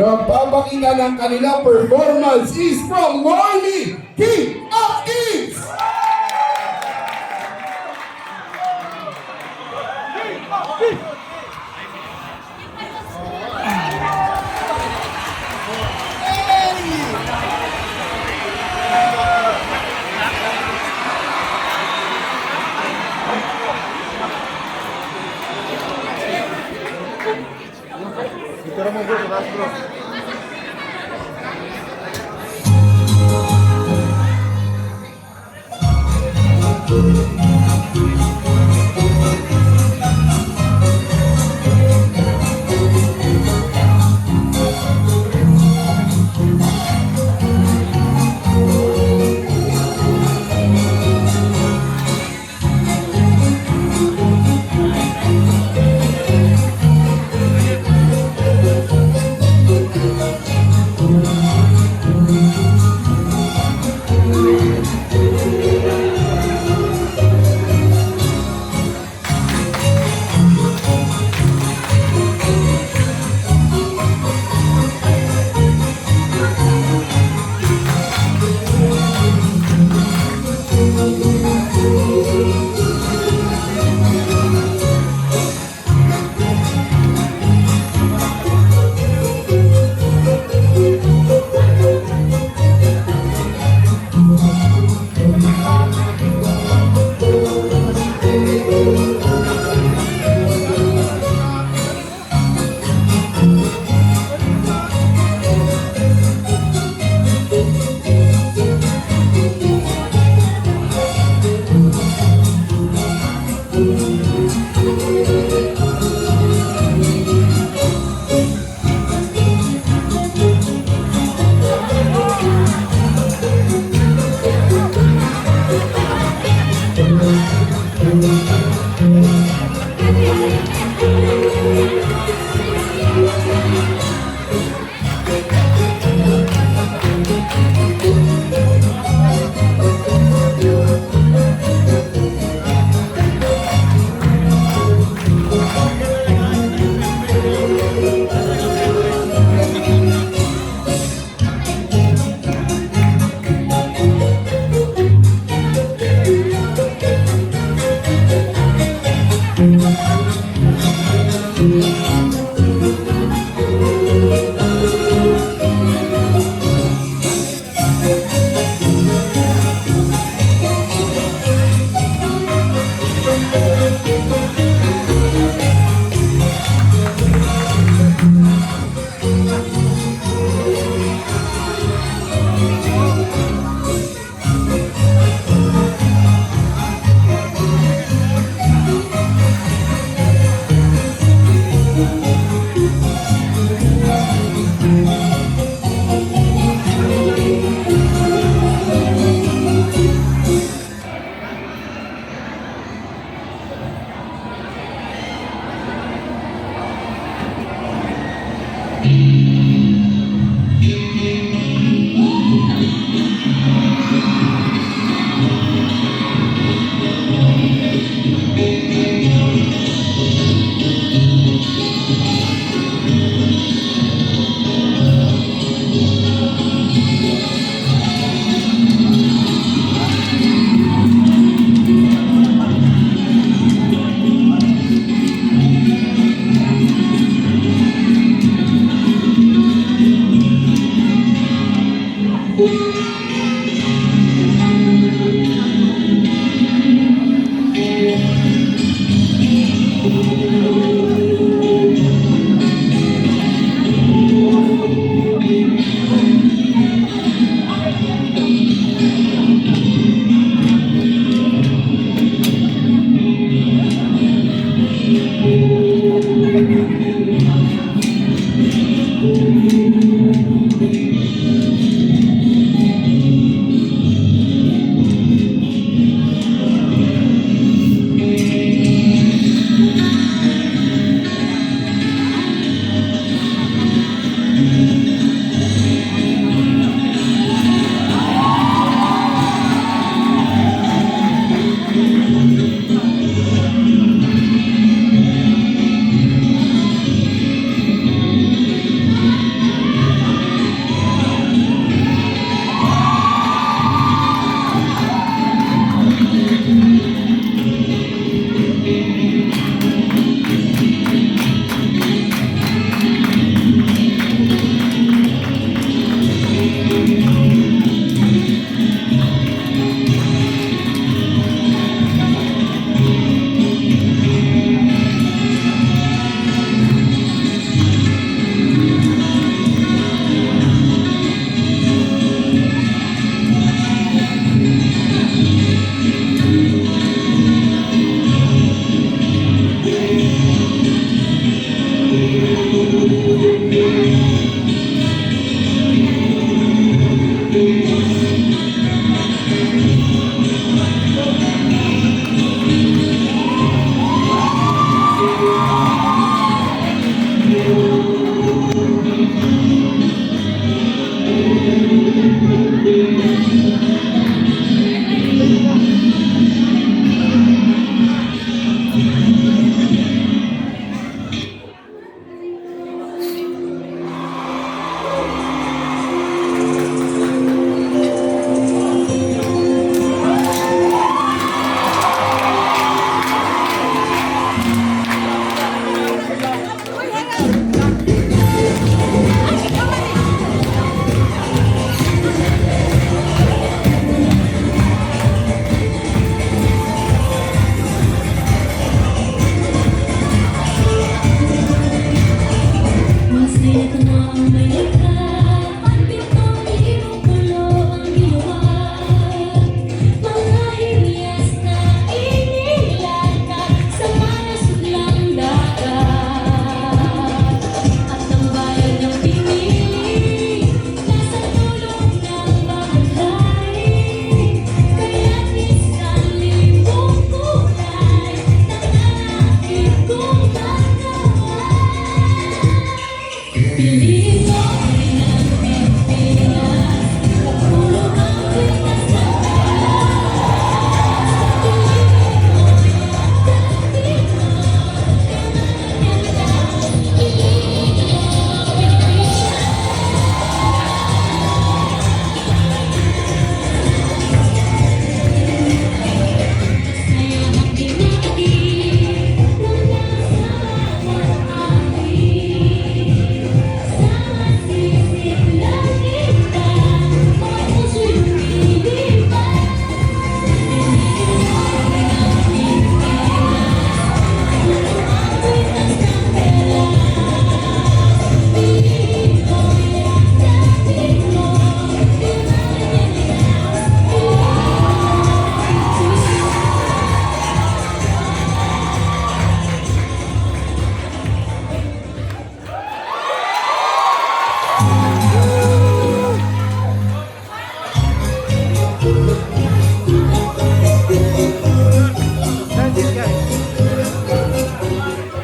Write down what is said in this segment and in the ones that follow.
Nagpapakita ng kanilang performance is from Marley King of Kings!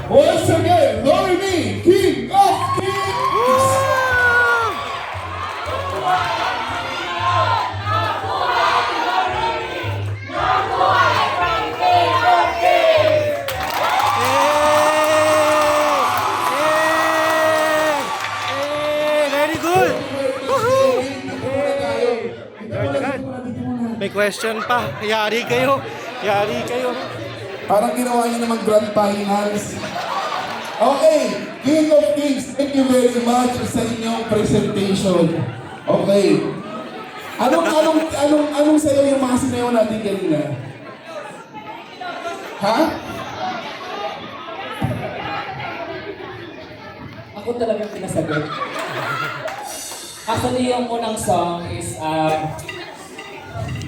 Once again, Lorini, King of Kings! Very good! May question pa. Yari kayo. Yari kayo. Parang ginawa niyo naman grand finals. Okay, King of Kings, thank you very much sa inyong presentation. Okay. Anong sayo yung mga sinayaw natin kanina? Ha? Ako talagang pinasagot. Actually, yung unang song is,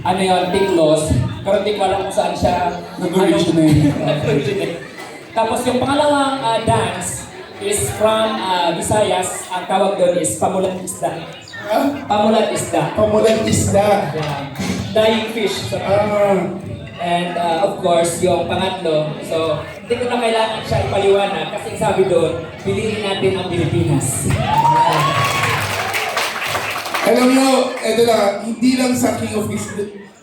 ano yun, Tiklos. Pero di ko alam kung saan siya Nag-originate. nag-originate. Tapos yung pangalawang dance is from Visayas. Ang tawag doon is Pamulat Isda. Ha? Pamulat Isda. Pamulang isda. Yeah. Dying fish. So, and of course, yung pangatlo. So, hindi ko na kailangan siya ipaliwanag kasi sabi doon, piliin natin ang Pilipinas. Alam nyo, eto na, hindi lang sa King of Kings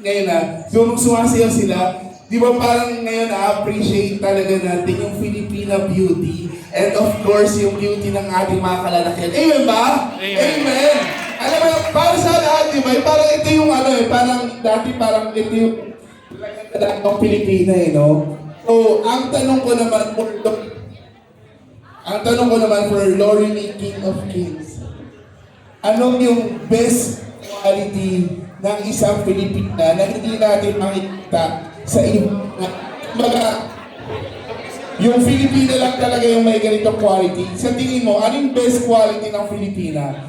ngayon na, sumasayaw sila, di ba parang ngayon na-appreciate talaga natin yung Filipina beauty and of course yung beauty ng ating mga kalalakihan. Amen ba? Amen! Alam mo, para sa lahat, di ba? Parang ito yung ano eh, parang dati parang ito yung ng Pilipina eh, no? So, ang tanong ko naman for Lorini, King of Kings, anong yung best quality ng isang Pilipina na hindi natin makikita sa ibang mga yung Filipina lang talaga yung may ganitong quality. Sa tingin mo, anong best quality ng Filipina?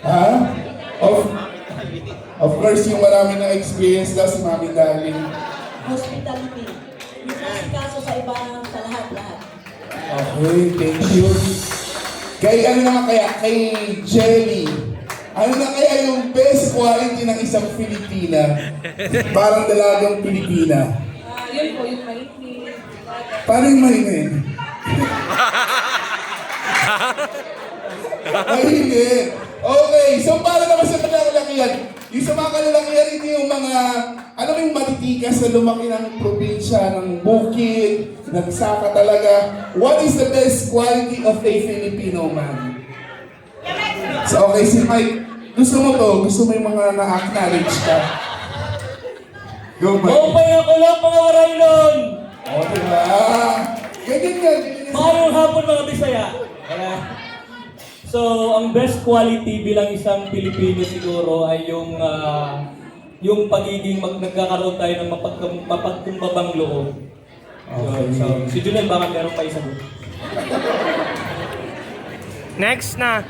Ha? Of course, yung marami ng experience daw si Mami Darling. Hospitality. Yung kaso sa iba, sa lahat-lahat. Okay, thank you. Kay ano naman kaya? Kay Jelly. Ano na kaya yung best quality ng isang Filipina? Parang dalagang Pilipina. Yun po, yung mahinig. Paano yung mahinig? Mahinig. Okay, so para naman sa kalalakihan, yung sa mga kalalakihan, ito yung mga, ano yung matitikas na lumaki ng probinsya, ng bukid, nagsaka talaga. What is the best quality of a Filipino man? So okay, si Mike, gusto mo yung mga na-acknowledge ka. Go, Mike. Bopay ako lang mga Waraylon! O, diba? Ganyan. Mayroong hapon mga Bisaya. So, ang best quality bilang isang Pilipino siguro ay yung pagiging nagkakaroon tayo ng mapagkumbabang loob. So, si Julian baka meron pa isa doon. Next na.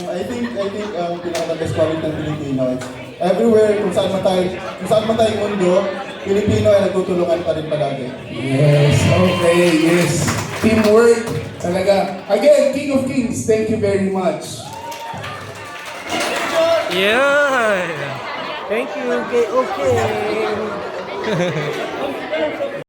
I think ang pinaka-best quality ng Pilipino is everywhere, kung saan man tayo mundo, Pilipino ay nagtutulungan pa rin palagi. Yes, okay, yes. Teamwork, talaga. Again, King of Kings, thank you very much. Yeah. Thank you. Okay.